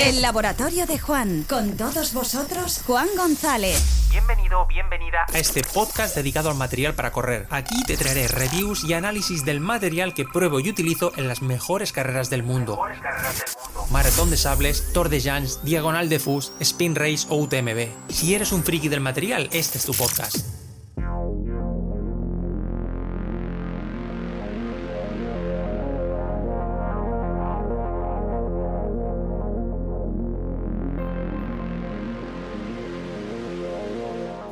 El laboratorio de Juan. Con todos vosotros, Juan González. Bienvenido, bienvenida a este podcast dedicado al material para correr. Aquí te traeré reviews y análisis del material que pruebo y utilizo en las mejores carreras del mundo. Maratón de Sables, Tour de Llans, Diagonal de Fus, Spin Race o UTMB. Si eres un friki del material, este es tu podcast.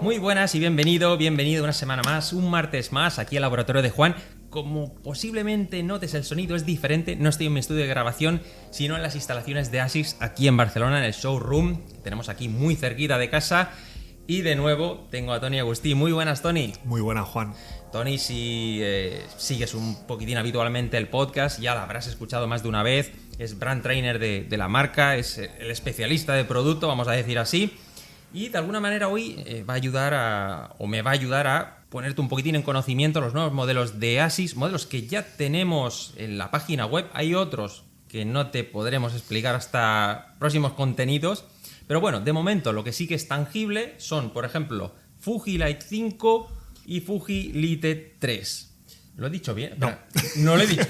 Muy buenas y bienvenido una semana más, un martes más aquí al laboratorio de Juan. Como posiblemente notes, el sonido es diferente, no estoy en mi estudio de grabación, sino en las instalaciones de ASICS aquí en Barcelona, en el showroom, que tenemos aquí muy cerquita de casa. Y de nuevo tengo a Toni Agustí. Muy buenas, Toni. Muy buenas, Juan. Toni, si sigues un poquitín habitualmente el podcast, ya lo habrás escuchado más de una vez. Es brand trainer de la marca, es el especialista de producto, vamos a decir así. Y de alguna manera hoy me va a ayudar a ponerte un poquitín en conocimiento los nuevos modelos de ASICS, modelos que ya tenemos en la página web. Hay otros que no te podremos explicar hasta próximos contenidos. Pero bueno, de momento lo que sí que es tangible son, por ejemplo, Fuji Lite 5 y Fuji Lite 3. ¿Lo he dicho bien? No lo he dicho.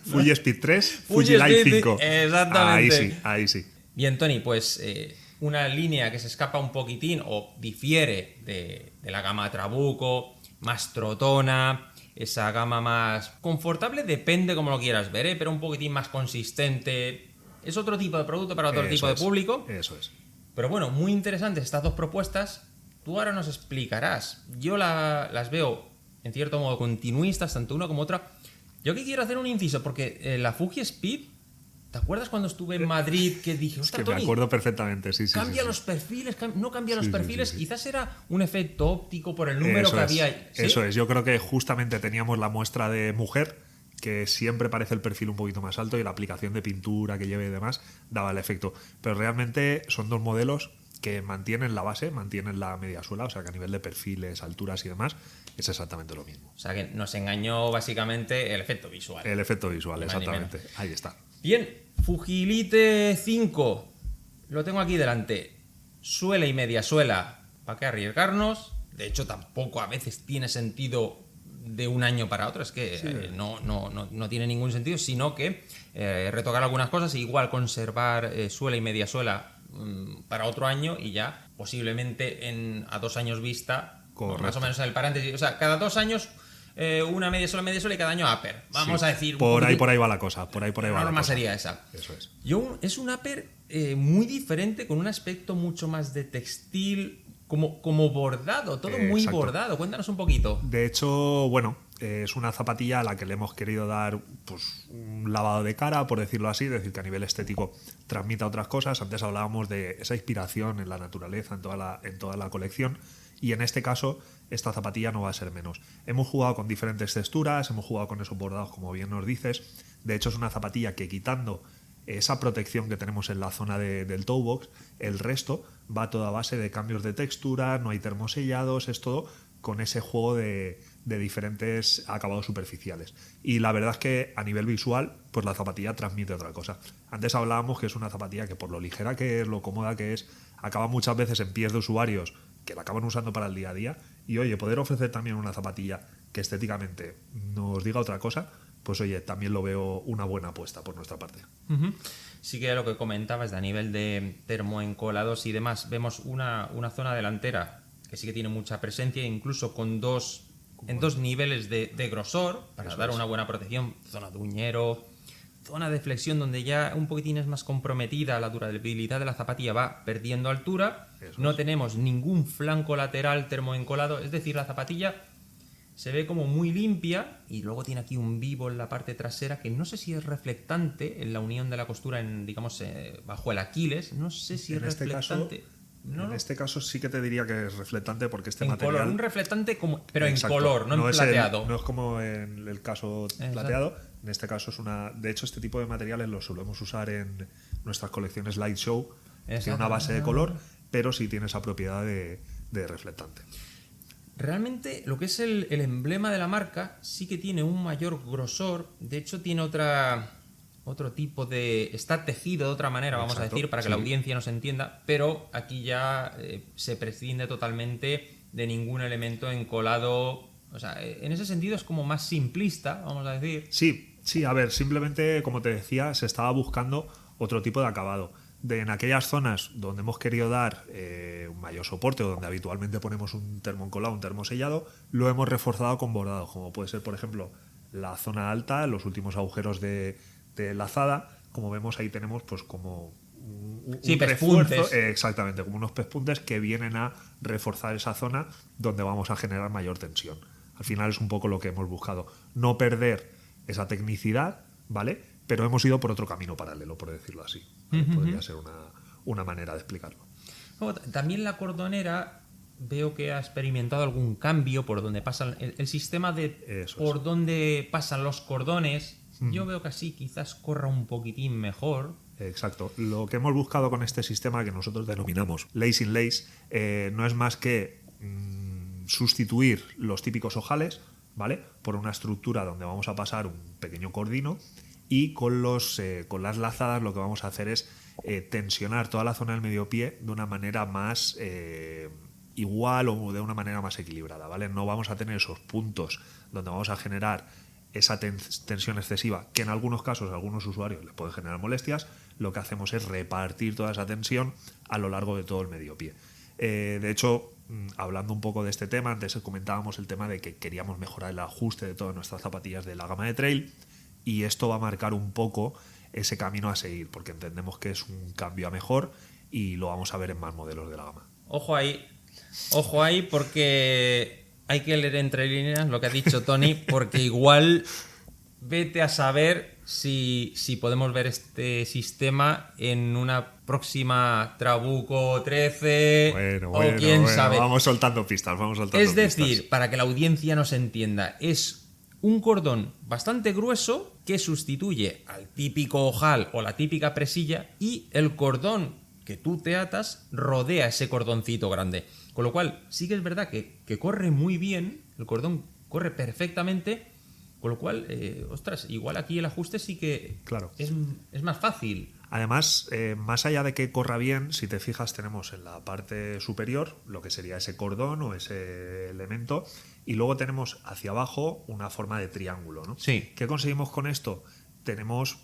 Fuji Speed 3, Fuji Lite 5. Exactamente. Ahí sí. Bien, Toni, pues una línea que se escapa un poquitín o difiere de la gama Trabuco, más trotona, esa gama más confortable, depende como lo quieras ver, pero un poquitín más consistente. Es otro tipo de producto para otro tipo de público. Eso es. Pero bueno, muy interesantes estas dos propuestas. Tú ahora nos explicarás. Yo las veo en cierto modo continuistas, tanto una como otra. Yo aquí quiero hacer un inciso, porque la Fuji Speed, ¿te acuerdas cuando estuve en Madrid que dije, es que me acuerdo perfectamente, sí. Cambia los perfiles, no cambia los perfiles. Quizás era un efecto óptico por el número que había. ¿Sí? Eso es, yo creo que justamente teníamos la muestra de mujer, que siempre parece el perfil un poquito más alto y la aplicación de pintura que lleve y demás daba el efecto. Pero realmente son dos modelos que mantienen la base, mantienen la media suela, o sea que a nivel de perfiles, alturas y demás es exactamente lo mismo. O sea que nos engañó básicamente el efecto visual. El efecto visual, exactamente. Ahí está. Bien, Fuji Lite 5, lo tengo aquí delante. Suela y media suela, ¿para qué arriesgarnos? De hecho, tampoco a veces tiene sentido de un año para otro, es que no tiene ningún sentido, sino que retocar algunas cosas e igual conservar suela y media suela para otro año y ya posiblemente a 2 años vista, más o menos en el paréntesis, o sea, cada 2 años una media sola y cada año upper. Vamos a decir... Por ahí va la cosa. Por ahí va la cosa. La norma sería esa. Eso es. Es un upper muy diferente, con un aspecto mucho más de textil, como bordado, todo muy bordado. Cuéntanos un poquito. De hecho, bueno, es una zapatilla a la que le hemos querido dar pues un lavado de cara, por decirlo así, es decir, que a nivel estético transmita otras cosas. Antes hablábamos de esa inspiración en la naturaleza, en toda la colección. Y en este caso, esta zapatilla no va a ser menos. Hemos jugado con diferentes texturas, hemos jugado con esos bordados, como bien nos dices. De hecho, es una zapatilla que, quitando esa protección que tenemos en la zona del toe box, el resto va toda a base de cambios de textura, no hay termosellados, es todo con ese juego de diferentes acabados superficiales. Y la verdad es que a nivel visual, pues la zapatilla transmite otra cosa. Antes hablábamos que es una zapatilla que, por lo ligera que es, lo cómoda que es, acaba muchas veces en pies de usuarios que la acaban usando para el día a día. Y oye, poder ofrecer también una zapatilla que estéticamente nos diga otra cosa, pues oye, también lo veo una buena apuesta por nuestra parte. Uh-huh. Sí que lo que comentabas de a nivel de termoencolados y demás, vemos una zona delantera que sí que tiene mucha presencia, incluso en dos niveles de grosor, para dar una buena protección, zona de uñero, zona de flexión donde ya un poquitín es más comprometida, la durabilidad de la zapatilla va perdiendo altura, no tenemos ningún flanco lateral termoencolado, es decir, la zapatilla se ve como muy limpia y luego tiene aquí un vivo en la parte trasera que no sé si es reflectante en la unión de la costura bajo el Aquiles, no sé si es reflectante. En este caso sí que te diría que es reflectante, porque este en material... color, un reflectante pero en color, no en plateado. No es como en el caso plateado. En este caso es una... De hecho, este tipo de materiales los solemos usar en nuestras colecciones Light Show, que tiene una base de color, pero sí tiene esa propiedad de reflectante. Realmente lo que es el emblema de la marca sí que tiene un mayor grosor. De hecho tiene otra otro tipo de... Está tejido de otra manera, vamos a Exacto, decir, para que sí. la audiencia nos entienda, pero aquí ya se prescinde totalmente de ningún elemento encolado. O sea, en ese sentido es como más simplista, vamos a decir. Sí, a ver, simplemente, como te decía, se estaba buscando otro tipo de acabado. En aquellas zonas donde hemos querido dar un mayor soporte o donde habitualmente ponemos un termo encolado, un termo sellado, lo hemos reforzado con bordados, como puede ser, por ejemplo, la zona alta, los últimos agujeros de lazada. Como vemos, ahí tenemos pues como Sí, un pespuntes. refuerzo, exactamente, como unos pespuntes que vienen a reforzar esa zona donde vamos a generar mayor tensión. Al final es un poco lo que hemos buscado, no perder esa tecnicidad, ¿vale? Pero hemos ido por otro camino paralelo, por decirlo así. ¿Vale? Podría ser una manera de explicarlo. Luego, también la cordonera veo que ha experimentado algún cambio por donde pasan el sistema de Eso por es. donde pasan los cordones. Yo veo que así quizás corra un poquitín mejor. Exacto. Lo que hemos buscado con este sistema que nosotros denominamos lace in lace no es más que sustituir los típicos ojales, ¿vale? Por una estructura donde vamos a pasar un pequeño cordino y con las lazadas lo que vamos a hacer es tensionar toda la zona del medio pie de una manera más igual o de una manera más equilibrada, ¿vale? No vamos a tener esos puntos donde vamos a generar esa tensión excesiva, que en algunos casos a algunos usuarios les puede generar molestias. Lo que hacemos es repartir toda esa tensión a lo largo de todo el medio pie. De hecho, hablando un poco de este tema, antes comentábamos el tema de que queríamos mejorar el ajuste de todas nuestras zapatillas de la gama de trail, y esto va a marcar un poco ese camino a seguir, porque entendemos que es un cambio a mejor y lo vamos a ver en más modelos de la gama. Ojo ahí, porque hay que leer entre líneas lo que ha dicho Tony, porque igual vete a saber si podemos ver este sistema en una próxima Trabuco 13 o quién sabe. Vamos soltando pistas, Es decir, para que la audiencia nos entienda, es un cordón bastante grueso que sustituye al típico ojal o la típica presilla, y el cordón que tú te atas rodea ese cordoncito grande. Con lo cual, sí que es verdad que corre muy bien, el cordón corre perfectamente, con lo cual, ostras, igual aquí el ajuste sí que Claro. es más fácil. Además, más allá de que corra bien, si te fijas, tenemos en la parte superior lo que sería ese cordón o ese elemento, y luego tenemos hacia abajo una forma de triángulo, ¿no? Sí. ¿Qué conseguimos con esto?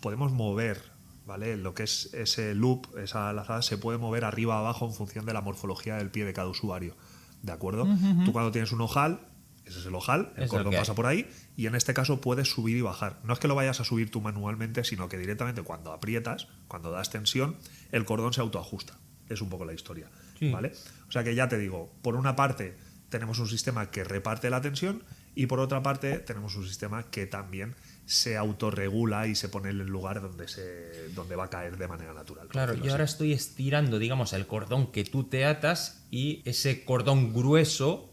Podemos mover, ¿vale? Lo que es ese loop, esa lazada, se puede mover arriba o abajo en función de la morfología del pie de cada usuario, ¿de acuerdo? Tú cuando tienes un ojal, ese es el ojal, el Es cordón el que pasa hay. por ahí, y en este caso puedes subir y bajar. No es que lo vayas a subir tú manualmente, sino que directamente cuando aprietas, cuando das tensión, el cordón se autoajusta. Es un poco la historia, Sí. ¿vale? O sea que ya te digo, por una parte tenemos un sistema que reparte la tensión, y por otra parte tenemos un sistema que también se autorregula y se pone en el lugar donde va a caer de manera natural. Claro, por yo decirlo ahora así. estoy estirando, digamos, el cordón que tú te atas, y ese cordón grueso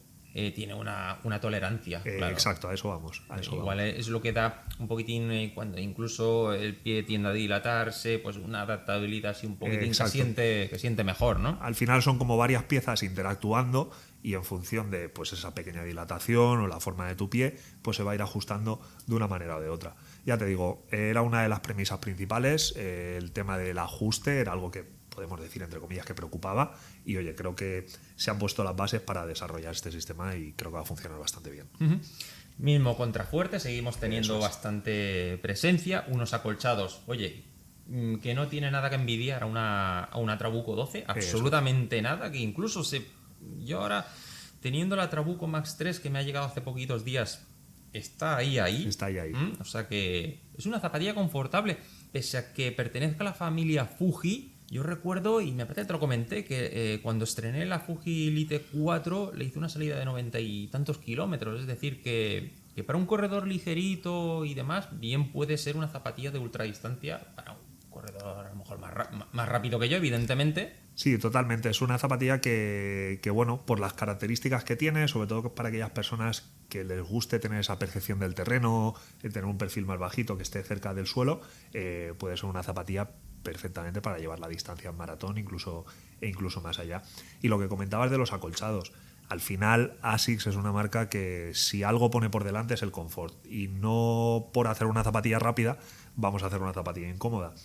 tiene una tolerancia. Claro. Exacto, a eso vamos. Igual es lo que da un poquitín, cuando incluso el pie tiende a dilatarse, pues una adaptabilidad así un poquitín Exacto. que siente mejor, ¿no? Al final son como varias piezas interactuando, y en función de pues esa pequeña dilatación o la forma de tu pie, pues se va a ir ajustando de una manera o de otra. Ya te digo, era una de las premisas principales, el tema del ajuste era algo que podemos decir entre comillas que preocupaba, y oye, creo que se han puesto las bases para desarrollar este sistema y creo que va a funcionar bastante bien. Mismo contrafuerte, seguimos teniendo Eso es. bastante presencia, unos acolchados, oye, que no tiene nada que envidiar a una Trabuco 12, absolutamente nada, que incluso yo ahora, teniendo la Trabuco Max 3 que me ha llegado hace poquitos días, está ahí. Está ahí. O sea que es una zapatilla confortable, pese a que pertenezca a la familia Fuji. Yo recuerdo, y me parece que te lo comenté, que cuando estrené la Fuji Elite 4 le hice una salida de 90 y tantos kilómetros. Es decir, que para un corredor ligerito y demás, bien puede ser una zapatilla de ultradistancia para un corredor a lo mejor más rápido que yo, evidentemente. Sí, totalmente. Es una zapatilla que, bueno, por las características que tiene, sobre todo para aquellas personas que les guste tener esa percepción del terreno, tener un perfil más bajito, que esté cerca del suelo, puede ser una zapatilla perfectamente para llevar la distancia en maratón, incluso más allá. Y lo que comentabas de los acolchados, Al final, Asics es una marca que si algo pone por delante es el confort. Y no por hacer una zapatilla rápida vamos a hacer una zapatilla incómoda.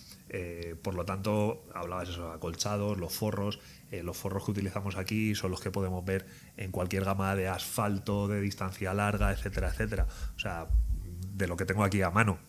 Por lo tanto, hablabas eso, acolchados, los forros que utilizamos aquí son los que podemos ver en cualquier gama de asfalto, de distancia larga, etcétera, etcétera. O sea, de lo que tengo aquí a mano.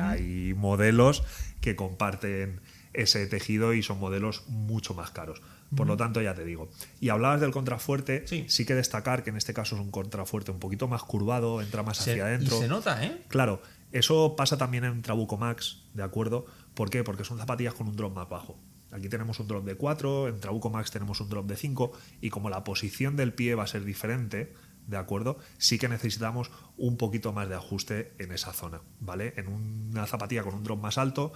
Hay modelos que comparten ese tejido y son modelos mucho más caros. Por lo tanto, ya te digo. Y hablabas del contrafuerte, sí que destacar que en este caso es un contrafuerte un poquito más curvado, entra más hacia adentro. Y se nota, ¿eh? Claro, eso pasa también en Trabuco Max, ¿de acuerdo? ¿Por qué? Porque son zapatillas con un drop más bajo. Aquí tenemos un drop de 4, en Trabuco Max tenemos un drop de 5 y como la posición del pie va a ser diferente, ¿de acuerdo? Sí que necesitamos un poquito más de ajuste en esa zona, ¿vale? En una zapatilla con un drop más alto,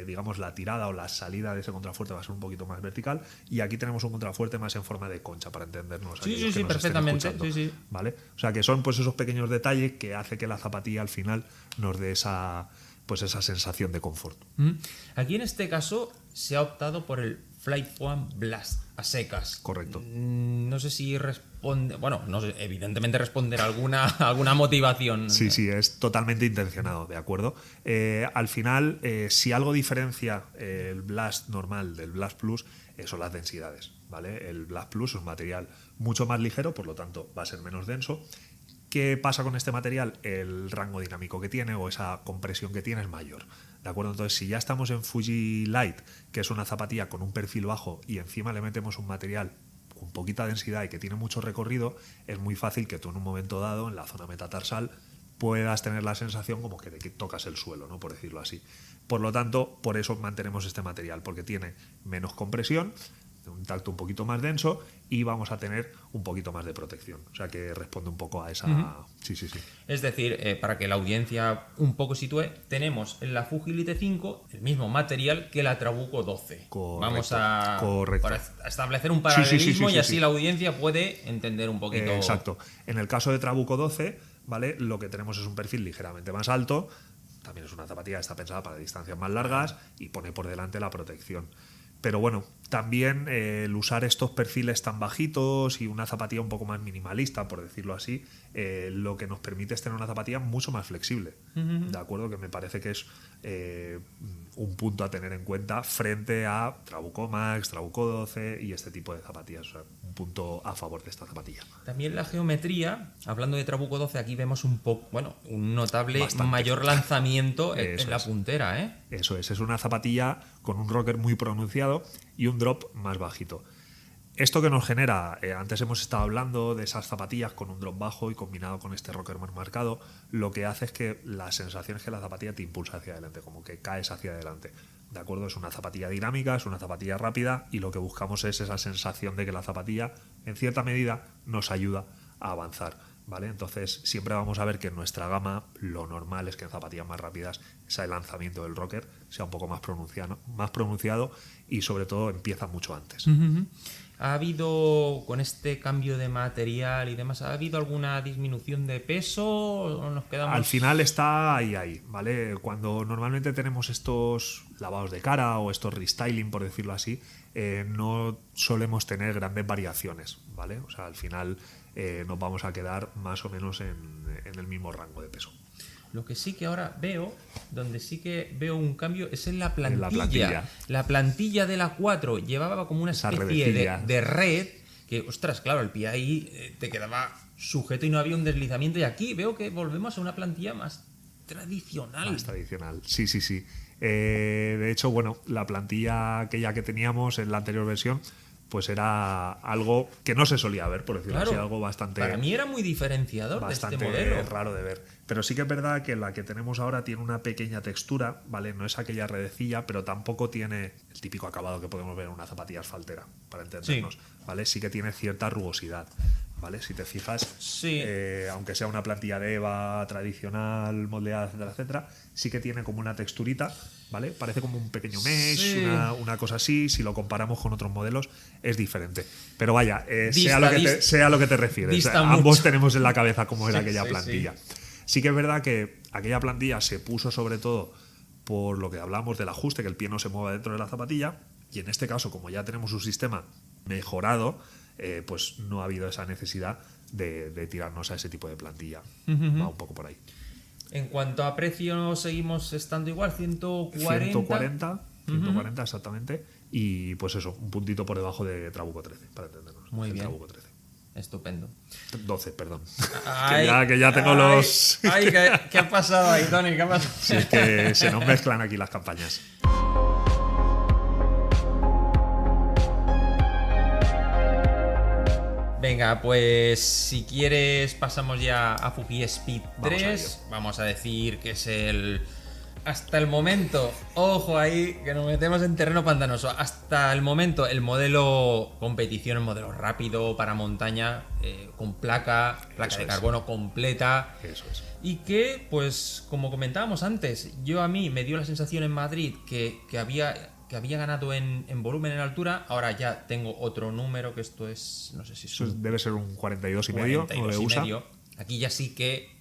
digamos la tirada o la salida de ese contrafuerte va a ser un poquito más vertical y aquí tenemos un contrafuerte más en forma de concha, para entendernos. Sí, perfectamente. Sí. ¿Vale? O sea que son pues esos pequeños detalles que hace que la zapatilla al final nos dé esa sensación de confort. Aquí en este caso se ha optado por el Flight Foam Blast a secas. Correcto. No sé si responde, bueno, no sé, evidentemente responderá alguna motivación. Sí, es totalmente intencionado, ¿de acuerdo? Al final, si algo diferencia el Blast normal del Blast Plus, son las densidades, ¿vale? El Blast Plus es un material mucho más ligero, por lo tanto va a ser menos denso. ¿Qué pasa con este material? El rango dinámico que tiene o esa compresión que tiene es mayor. ¿De acuerdo? Entonces, si ya estamos en Fuji Light, que es una zapatilla con un perfil bajo y encima le metemos un material con poquita densidad y que tiene mucho recorrido, es muy fácil que tú en un momento dado, en la zona metatarsal, puedas tener la sensación como que te tocas el suelo, ¿no? Por decirlo así. Por lo tanto, por eso mantenemos este material, porque tiene menos compresión, un tacto un poquito más denso y vamos a tener un poquito más de protección. O sea que responde un poco a esa... Sí. Es decir, para que la audiencia un poco sitúe, tenemos en la Fuji Elite 5 el mismo material que la Trabuco 12. Correcto, vamos a establecer un Sí, paralelismo y así la audiencia puede entender un poquito. Exacto. En el caso de Trabuco 12, ¿vale? Lo que tenemos es un perfil ligeramente más alto. También es una zapatilla que está pensada para distancias más largas y pone por delante la protección. Pero bueno, también el usar estos perfiles tan bajitos y una zapatilla un poco más minimalista, por decirlo así, lo que nos permite es tener una zapatilla mucho más flexible. ¿De acuerdo? Que me parece que es un punto a tener en cuenta frente a Trabuco Max, Trabuco 12 y este tipo de zapatillas. O sea, un punto a favor de esta zapatilla. También la geometría, hablando de Trabuco 12, aquí vemos un notable Bastante. mayor lanzamiento en la puntera, ¿eh? Eso es una zapatilla con un rocker muy pronunciado y un drop más bajito. Esto que nos genera, antes hemos estado hablando de esas zapatillas con un drop bajo y combinado con este rocker más marcado, lo que hace es que la sensación es que la zapatilla te impulsa hacia adelante, como que caes hacia adelante. ¿De acuerdo? Es una zapatilla dinámica, es una zapatilla rápida y lo que buscamos es esa sensación de que la zapatilla, en cierta medida, nos ayuda a avanzar. ¿Vale? Entonces siempre vamos a ver que en nuestra gama lo normal es que en zapatillas más rápidas ese lanzamiento del rocker sea un poco más pronunciado y sobre todo empieza mucho antes. ¿Ha habido, con este cambio de material y demás, ha habido alguna disminución de peso o nos quedamos...? Al final está ahí, ¿vale? Cuando normalmente tenemos estos lavados de cara o estos restyling, por decirlo así, no solemos tener grandes variaciones, ¿vale? O sea, al final nos vamos a quedar más o menos en el mismo rango de peso. Lo que sí que ahora veo, donde sí que veo un cambio, es en la plantilla. plantilla. La plantilla de la 4 llevaba como una especie de red, que, ostras, claro, el pie ahí te quedaba sujeto y no había un deslizamiento. Y aquí veo que volvemos a una plantilla más tradicional. Más tradicional, sí. De hecho, bueno, la plantilla aquella que teníamos en la anterior versión, pues era algo que no se solía ver, por decirlo así, algo bastante... Para mí era muy diferenciador de este modelo. Raro de ver. Pero sí que es verdad que la que tenemos ahora tiene una pequeña textura, ¿vale? No es aquella redecilla, pero tampoco tiene el típico acabado que podemos ver en una zapatilla asfaltera, para entendernos, ¿vale? Sí que tiene cierta rugosidad, ¿vale? Si te fijas, aunque sea una plantilla de EVA tradicional, moldeada, etcétera, sí que tiene como una texturita, ¿vale? Parece como un pequeño mesh, una cosa así. Si lo comparamos con otros modelos, es diferente. Pero vaya, sea lo que te refieres. Ambos tenemos en la cabeza cómo era aquella plantilla. Sí que es verdad que aquella plantilla se puso sobre todo por lo que hablamos del ajuste, que el pie no se mueva dentro de la zapatilla. Y en este caso, como ya tenemos un sistema mejorado, pues no ha habido esa necesidad de tirarnos a ese tipo de plantilla. Va un poco por ahí. En cuanto a precio, seguimos estando igual, 140. 140 exactamente. Y pues eso, un puntito por debajo de Trabuco 13, para entendernos. Muy el bien. Trabuco 13. Estupendo. 12, perdón. Ay, que ya tengo los... Ay, ¿qué ha pasado ahí, Tony? ¿Qué ha pasado? Sí, es que se nos mezclan aquí las campañas. Venga, pues si quieres pasamos ya a Fuji Speed Vamos a 3. Vamos a decir que es el... Hasta el momento, ojo ahí, que nos metemos en terreno pantanoso. Hasta el momento, el modelo competición, el modelo rápido para montaña, con placa Eso de es. carbono completa. Eso es. Y que, pues, como comentábamos antes, a mí me dio la sensación en Madrid que había ganado en volumen, en altura. Ahora ya tengo otro número, que esto es, no sé si es Eso un debe ser un 42 y medio, 42 no de y USA. medio. Aquí ya sí que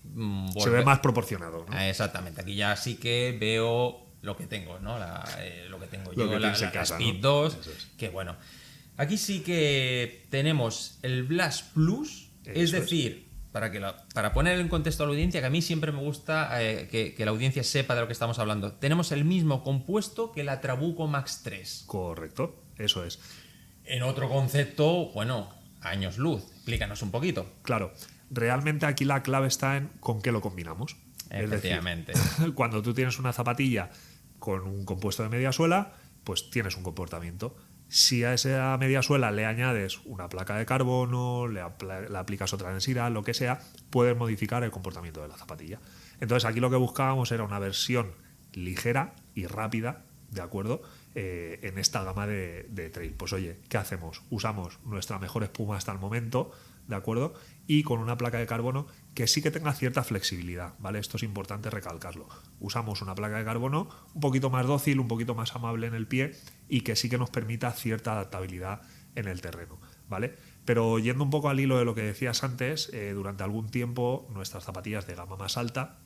Se ve más proporcionado, ¿no? Exactamente, aquí ya sí que veo lo que tengo, ¿no? Lo que tengo Lo yo, que la tienes en casa, Speed ¿no? 2, Eso es. que bueno. Aquí sí que tenemos el Blast Plus, es Eso es. decir, para poner en contexto a la audiencia, que a mí siempre me gusta que la audiencia sepa de lo que estamos hablando. Tenemos el mismo compuesto que la Trabuco Max 3. Correcto, eso es. En otro concepto, bueno, años luz. Explícanos un poquito. Claro, realmente aquí la clave está en con qué lo combinamos. Efectivamente. Es decir, cuando tú tienes una zapatilla con un compuesto de media suela, pues tienes un comportamiento. Si a esa media suela le añades una placa de carbono, le aplicas otra densidad, lo que sea, puedes modificar el comportamiento de la zapatilla. Entonces aquí lo que buscábamos era una versión ligera y rápida, ¿de acuerdo? En esta gama de trail. Pues oye, ¿qué hacemos? Usamos nuestra mejor espuma hasta el momento, ¿de acuerdo? Y con una placa de carbono que sí que tenga cierta flexibilidad, ¿vale? Esto es importante recalcarlo. Usamos una placa de carbono un poquito más dócil, un poquito más amable en el pie y que sí que nos permita cierta adaptabilidad en el terreno, ¿vale? Pero yendo un poco al hilo de lo que decías antes, durante algún tiempo nuestras zapatillas de gama más alta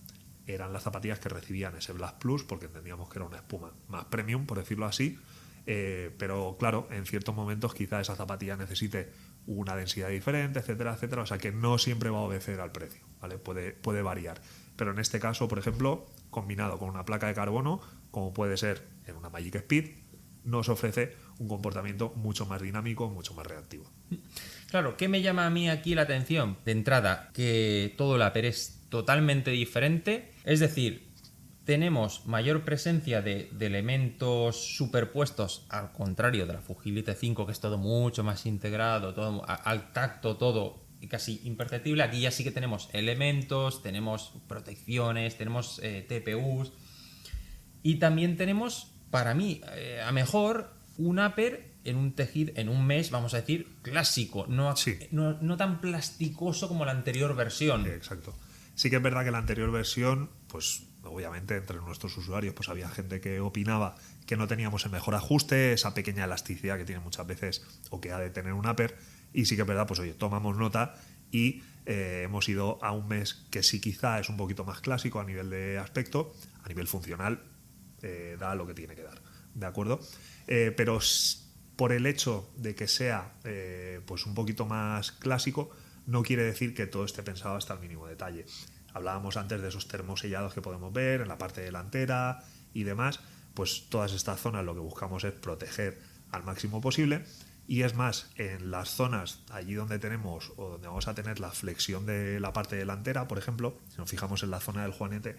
eran las zapatillas que recibían ese Blast Plus porque entendíamos que era una espuma más premium, por decirlo así. Pero claro, en ciertos momentos quizá esa zapatilla necesite una densidad diferente, etcétera, etcétera. O sea que no siempre va a obedecer al precio, ¿vale? Puede variar. Pero en este caso, por ejemplo, combinado con una placa de carbono, como puede ser en una Magic Speed, nos ofrece un comportamiento mucho más dinámico, mucho más reactivo. Claro, ¿qué me llama a mí aquí la atención? De entrada, que todo el upper es totalmente diferente. Es decir, tenemos mayor presencia de elementos superpuestos, al contrario de la Fujilite 5, que es todo mucho más integrado, todo al tacto, todo casi imperceptible. Aquí ya sí que tenemos elementos, tenemos protecciones, tenemos TPUs y también tenemos, para mí, a mejor, un upper en un tejido, en un mesh, vamos a decir, clásico, no tan plasticoso como la anterior versión. Exacto. Sí que es verdad que la anterior versión, pues obviamente entre nuestros usuarios pues había gente que opinaba que no teníamos el mejor ajuste, esa pequeña elasticidad que tiene muchas veces o que ha de tener un upper, y sí que es verdad, pues oye, tomamos nota y hemos ido a un mesh que sí quizá es un poquito más clásico a nivel de aspecto, a nivel funcional da lo que tiene que dar, ¿de acuerdo? Pero por el hecho de que sea pues un poquito más clásico, no quiere decir que todo esté pensado hasta el mínimo detalle. Hablábamos antes de esos termosellados que podemos ver en la parte delantera y demás, pues todas estas zonas lo que buscamos es proteger al máximo posible, y es más, en las zonas allí donde tenemos o donde vamos a tener la flexión de la parte delantera, por ejemplo, si nos fijamos en la zona del juanete,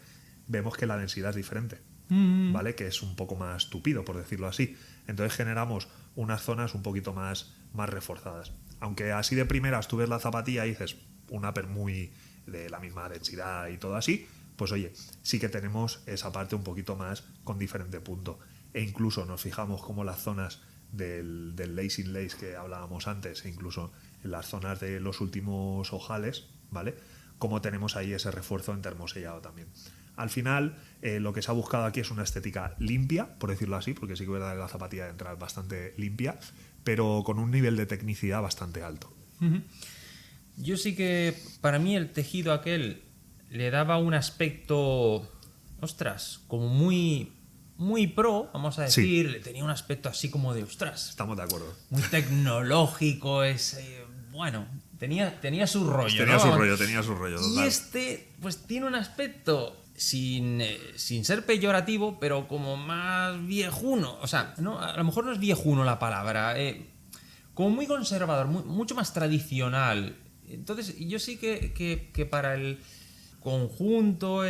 vemos que la densidad es diferente, ¿vale? Que es un poco más tupido, por decirlo así. Entonces generamos unas zonas un poquito más reforzadas. Aunque así de primeras tú ves la zapatilla y dices un upper muy de la misma densidad y todo así, pues oye, sí que tenemos esa parte un poquito más con diferente punto. E incluso nos fijamos como las zonas del lacing lace que hablábamos antes, e incluso en las zonas de los últimos ojales, ¿vale? Como tenemos ahí ese refuerzo en termosellado también. Al final, lo que se ha buscado aquí es una estética limpia, por decirlo así, porque sí que es verdad que la zapatilla de entrada es bastante limpia, pero con un nivel de tecnicidad bastante alto. Yo sí que, para mí, el tejido aquel le daba un aspecto, ostras, como muy muy pro, vamos a Sí. decir, tenía un aspecto así como de, ostras, Estamos de acuerdo. muy tecnológico, bueno, tenía su rollo, Tenía ¿no? su rollo, Y total. este, pues tiene un aspecto sin ser peyorativo, pero como más viejuno. O sea, no, a lo mejor no es viejuno la palabra, como muy conservador, mucho más tradicional. Entonces, yo sí que para el conjunto,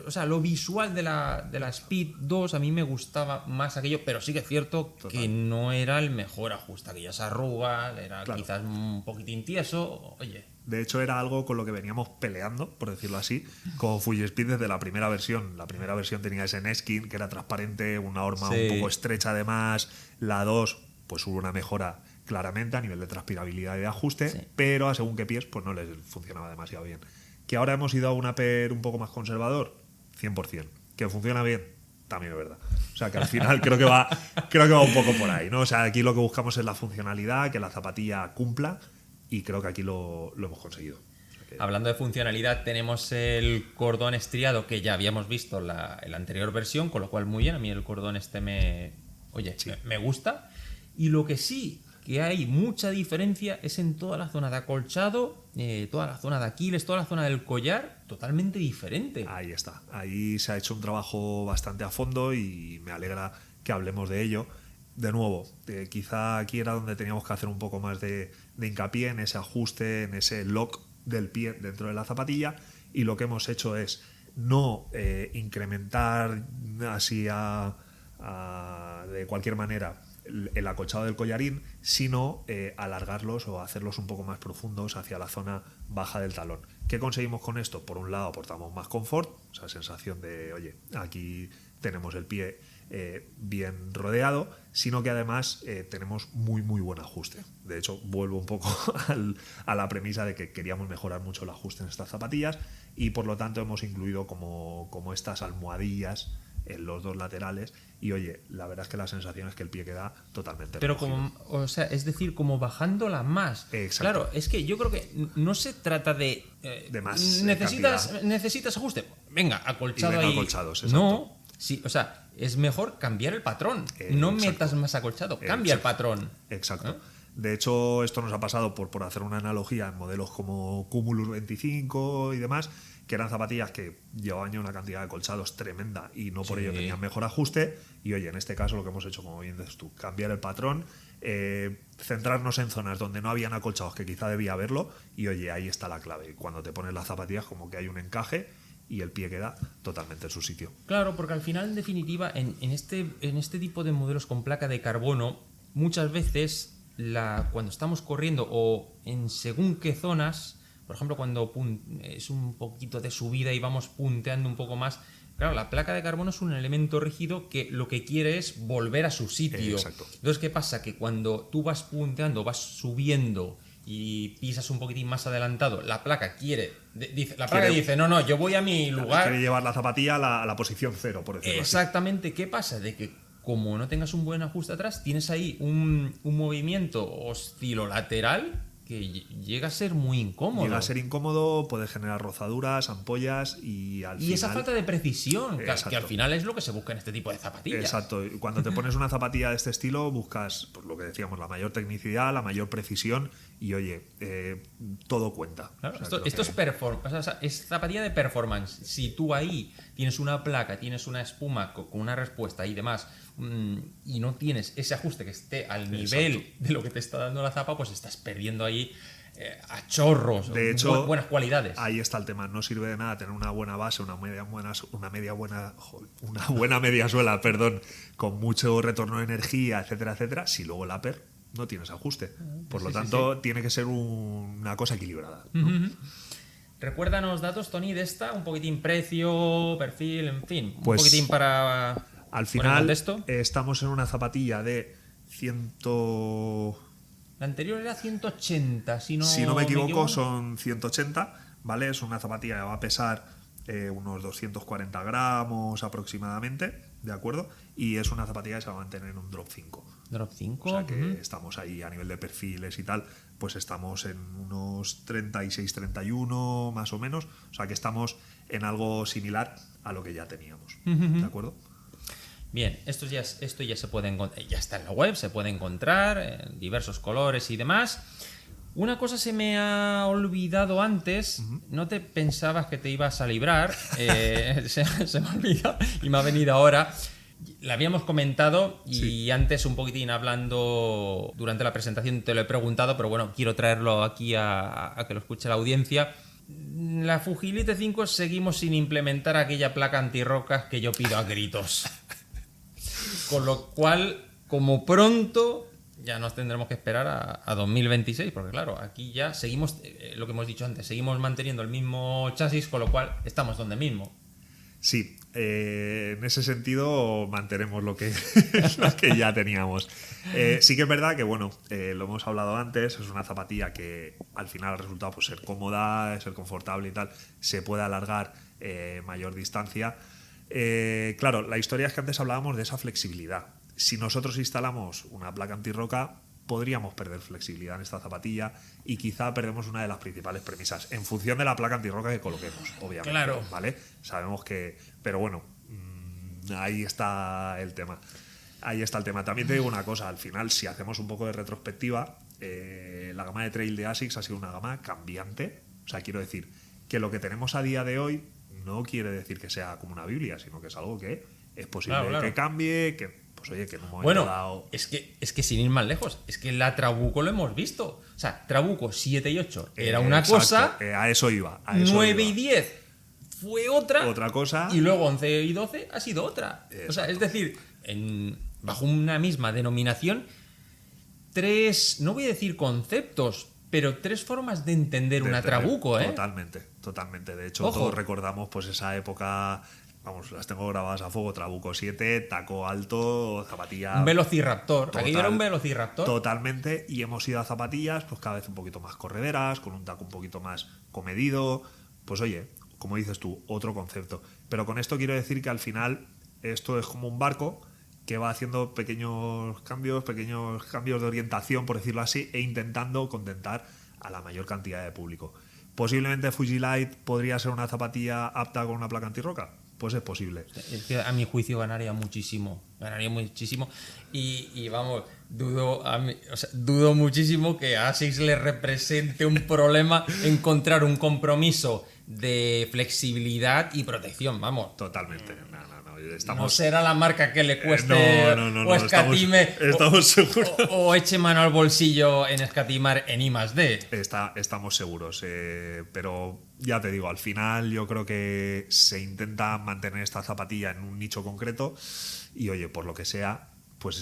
o sea, lo visual de la Speed 2 a mí me gustaba más aquello, pero sí que es cierto Total. que no era el mejor ajuste, aquellas arrugas, era Claro. quizás un poquitín tieso, oye. De hecho, era algo con lo que veníamos peleando, por decirlo así, con Fuji Speed desde la primera versión. La primera versión tenía ese Neskin, que era transparente, una horma Sí. un poco estrecha además. La 2, pues hubo una mejora claramente a nivel de transpirabilidad y de ajuste, Sí. pero a según qué pies, pues no les funcionaba demasiado bien. Que ahora hemos ido a un upper un poco más conservador, 100%. Que funciona bien, también es verdad. O sea que al final creo que va un poco por ahí, ¿no? O sea, aquí lo que buscamos es la funcionalidad, que la zapatilla cumpla, y creo que aquí lo hemos conseguido. O sea que- Hablando de funcionalidad, tenemos el cordón estriado que ya habíamos visto en la anterior versión, con lo cual muy bien, a mí el cordón me gusta. Y lo que sí que hay mucha diferencia es en toda la zona de acolchado, toda la zona de Aquiles, toda la zona del collar, totalmente diferente. Ahí está. Ahí se ha hecho un trabajo bastante a fondo y me alegra que hablemos de ello. De nuevo, quizá aquí era donde teníamos que hacer un poco más de hincapié en ese ajuste, en ese lock del pie dentro de la zapatilla, y lo que hemos hecho es no incrementar así de cualquier manera el acolchado del collarín, sino alargarlos o hacerlos un poco más profundos hacia la zona baja del talón. ¿Qué conseguimos con esto? Por un lado aportamos más confort, esa sensación de, oye, aquí tenemos el pie bien rodeado, sino que además tenemos muy muy buen ajuste. De hecho, vuelvo un poco a la premisa de que queríamos mejorar mucho el ajuste en estas zapatillas, y por lo tanto hemos incluido como estas almohadillas en los dos laterales, y oye, la verdad es que la sensación es que el pie queda totalmente Pero recogido. como, o sea, es decir, como bajándola más. Exacto. Claro, es que yo creo que no se trata de... De más cantidad. necesitas ajuste. Venga, acolchado Y venga, ahí. acolchados, exacto. No, sí, o sea, es mejor cambiar el patrón. No Exacto. metas más acolchado, cambia el Exacto. patrón. Exacto. ¿Eh? De hecho, esto nos ha pasado por hacer una analogía en modelos como Cumulus 25 y demás, que eran zapatillas que llevaban ya una cantidad de acolchados tremenda y no por Sí. ello tenían mejor ajuste. Y oye, en este caso lo que hemos hecho, como bien dices tú, cambiar el patrón, centrarnos en zonas donde no habían acolchados, que quizá debía haberlo, y oye, ahí está la clave. Cuando te pones las zapatillas, como que hay un encaje y el pie queda totalmente en su sitio. Claro, porque al final, en definitiva, en este tipo de modelos con placa de carbono, muchas veces cuando estamos corriendo o en según qué zonas, por ejemplo, cuando es un poquito de subida y vamos punteando un poco más, claro, la placa de carbono es un elemento rígido que lo que quiere es volver a su sitio. Exacto. Entonces, ¿qué pasa? Que cuando tú vas punteando, vas subiendo y pisas un poquitín más adelantado, la placa dice, no, yo voy a mi lugar. Quiere llevar la zapatilla a la posición cero, por decirlo así. Exactamente, ¿qué pasa? De que como no tengas un buen ajuste atrás, tienes ahí un movimiento oscilolateral que llega a ser muy incómodo. Llega a ser incómodo, puede generar rozaduras, ampollas y al final... esa falta de precisión, que Exacto. al final es lo que se busca en este tipo de zapatillas. Exacto. Y cuando te pones una zapatilla de este estilo, buscas, pues lo que decíamos, la mayor tecnicidad, la mayor precisión, y oye, todo cuenta. Claro, O sea, esto creo es que- performance, o sea, es zapatilla de performance. Si tú ahí tienes una placa, tienes una espuma con una respuesta y demás, y no tienes ese ajuste que esté al nivel de lo que te está dando la zapa, pues estás perdiendo ahí a chorros, De hecho, buenas cualidades. Ahí está el tema. No sirve de nada tener una buena base, una buena media suela, perdón, con mucho retorno de energía, etcétera, etcétera, si luego el upper no tienes ajuste. Por lo Sí, tanto, tiene que ser una cosa equilibrada, ¿no? Recuérdanos datos, Tony, de esta, un poquitín precio, perfil, en fin, un Pues, poquitín para Al poner en final, contexto. estamos en una zapatilla de 100... La anterior era 180, si no me equivoco, son 180, ¿vale? Es una zapatilla que va a pesar unos 240 gramos aproximadamente, ¿de acuerdo? Y es una zapatilla que se va a mantener en un drop 5. Drop 5. O sea que estamos ahí a nivel de perfiles y tal, pues estamos en unos 36-31 más o menos. O sea que estamos en algo similar a lo que ya teníamos, ¿de acuerdo? Bien, esto ya se puede encontrar, ya está en la web, se puede encontrar en diversos colores y demás. Una cosa se me ha olvidado antes, no te pensabas que te ibas a librar, se me ha olvidado y me ha venido ahora. La habíamos comentado y Sí. antes un poquitín hablando durante la presentación te lo he preguntado, pero bueno, quiero traerlo aquí a que lo escuche la audiencia. La Fujilite 5 seguimos sin implementar aquella placa antirrocas que yo pido a gritos. Con lo cual, como pronto, ya nos tendremos que esperar a 2026, porque claro, aquí ya seguimos, lo que hemos dicho antes, seguimos manteniendo el mismo chasis, con lo cual estamos donde mismo. Sí, en ese sentido mantenemos lo que, lo que ya teníamos. Sí que es verdad que, bueno, lo hemos hablado antes, es una zapatilla que al final ha resultado pues, ser cómoda, ser confortable y tal, se puede alargar mayor distancia. Claro, la historia es que antes hablábamos de esa flexibilidad. Si nosotros instalamos una placa antirroca, podríamos perder flexibilidad en esta zapatilla y quizá perdemos una de las principales premisas en función de la placa antirroca que coloquemos, obviamente. Claro. ¿Vale? Sabemos que... Pero bueno, ahí está el tema. Ahí está el tema. También te digo una cosa, al final, si hacemos un poco de retrospectiva, la gama de trail de ASICS ha sido una gama cambiante. O sea, quiero decir que lo que tenemos a día de hoy no quiere decir que sea como una Biblia, sino que es algo que es posible Claro. que cambie, que pues oye, que en un momento Bueno, dado... es que sin ir más lejos, es que la Trabuco lo hemos visto. O sea, Trabuco 7 y 8 era una Exacto, cosa, a eso iba. A eso 9 iba. y 10 fue otra, Otra cosa. y luego 11 y 12 ha sido otra. O sea, es decir, bajo una misma denominación, tres, no voy a decir conceptos, pero tres formas de entender una Trabuco, ¿eh? Totalmente. De hecho, Ojo. todos recordamos pues esa época, vamos, las tengo grabadas a fuego, Trabuco 7, taco alto, zapatilla... Un Velociraptor. Total. Aquello era un Velociraptor. Totalmente, y hemos ido a zapatillas pues cada vez un poquito más correderas, con un taco un poquito más comedido. Pues oye, como dices tú, otro concepto. Pero con esto quiero decir que al final esto es como un barco que va haciendo pequeños cambios de orientación, por decirlo así, e intentando contentar a la mayor cantidad de público. ¿Posiblemente Fujilite podría ser una zapatilla apta con una placa antirroca? Pues es posible. Es que a mi juicio ganaría muchísimo. Y vamos, dudo muchísimo que a ASICS le represente un problema encontrar un compromiso de flexibilidad y protección, vamos. Totalmente. No, No será la marca que le cueste no, o escatime estamos seguros. o eche mano al bolsillo en escatimar en I+D. Estamos seguros, pero ya te digo, al final yo creo que se intenta mantener esta zapatilla en un nicho concreto y oye, por lo que sea, pues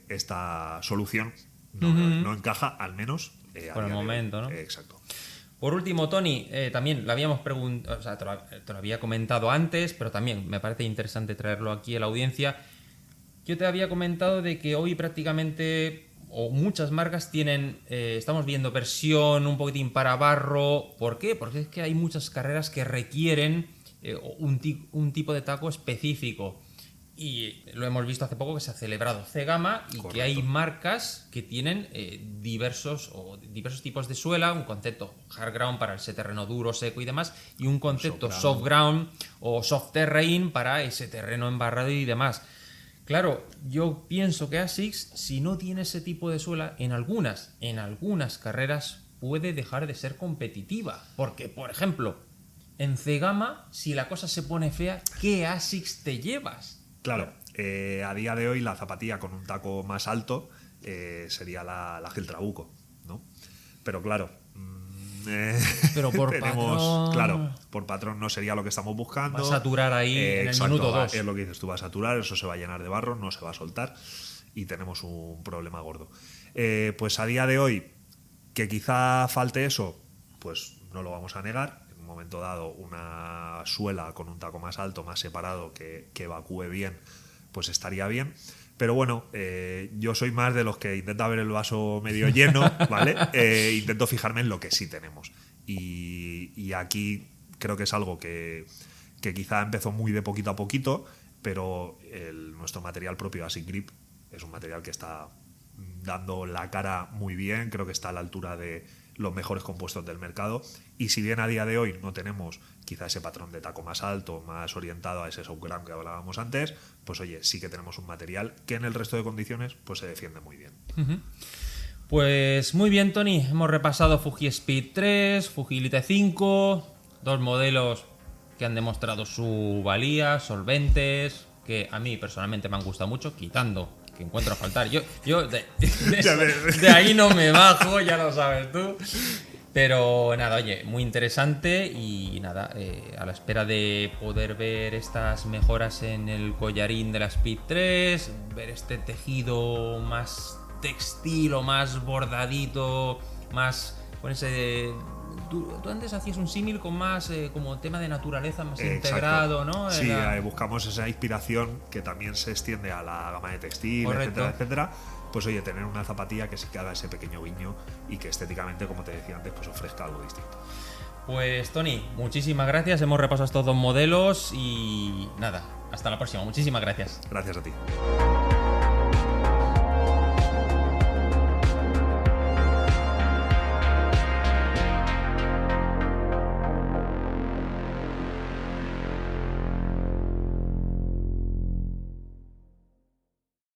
esta solución no encaja, al menos a Por el día de hoy. momento, ¿no? Exacto. Por último, Tony, también lo habíamos preguntado, o sea, te lo había comentado antes, pero también me parece interesante traerlo aquí a la audiencia. Yo te había comentado de que hoy prácticamente, o muchas marcas tienen, estamos viendo versión un poquitín para barro. ¿Por qué? Porque es que hay muchas carreras que requieren un tipo de taco específico. Y lo hemos visto hace poco que se ha celebrado C-Gama y Correcto. que hay marcas que tienen diversos tipos de suela, un concepto hard ground para ese terreno duro, seco y demás, y un concepto soft ground o soft terrain para ese terreno embarrado y demás. Claro, yo pienso que ASICS, si no tiene ese tipo de suela, en algunas carreras puede dejar de ser competitiva. Porque, por ejemplo, en C-Gama, si la cosa se pone fea, ¿qué ASICS te llevas? Claro, a día de hoy la zapatilla con un taco más alto sería la Gel Trabuco, ¿no? Pero claro, Pero por patrón... Claro, por patrón no sería lo que estamos buscando. Va a saturar ahí en el exacto, minuto 2. Es lo que dices tú, va a saturar, eso se va a llenar de barro, no se va a soltar y tenemos un problema gordo. Pues a día de hoy, que quizá falte eso, pues no lo vamos a negar. En un momento dado, una suela con un taco más alto, más separado, que evacúe bien, pues estaría bien. Pero bueno, yo soy más de los que intenta ver el vaso medio lleno, ¿vale? Intento fijarme en lo que sí tenemos. Y aquí creo que es algo que quizá empezó muy de poquito a poquito, pero nuestro material propio, ASIC Grip, es un material que está dando la cara muy bien. Creo que está a la altura de los mejores compuestos del mercado. Y si bien a día de hoy no tenemos quizá ese patrón de taco más alto, más orientado a ese SoftGram que hablábamos antes, pues oye, sí que tenemos un material que en el resto de condiciones pues se defiende muy bien. Pues muy bien, Tony, hemos repasado Fuji Speed 3, Fuji Elite 5, dos modelos que han demostrado su valía, solventes, que a mí personalmente me han gustado mucho, quitando que encuentro a faltar. Yo de ahí no me bajo, ya lo sabes tú. Pero nada, oye, muy interesante y nada, a la espera de poder ver estas mejoras en el collarín de la Speed 3, ver este tejido más textil o más bordadito, más con ese... Tú antes hacías un símil con más como tema de naturaleza, más integrado, ¿no? Sí, buscamos esa inspiración que también se extiende a la gama de textil, correcto, etcétera, etcétera. Pues oye, tener una zapatilla que sí que haga ese pequeño guiño y que estéticamente, como te decía antes, pues ofrezca algo distinto. Pues Tony, muchísimas gracias, hemos repasado estos dos modelos y nada, hasta la próxima, muchísimas gracias. Gracias a ti.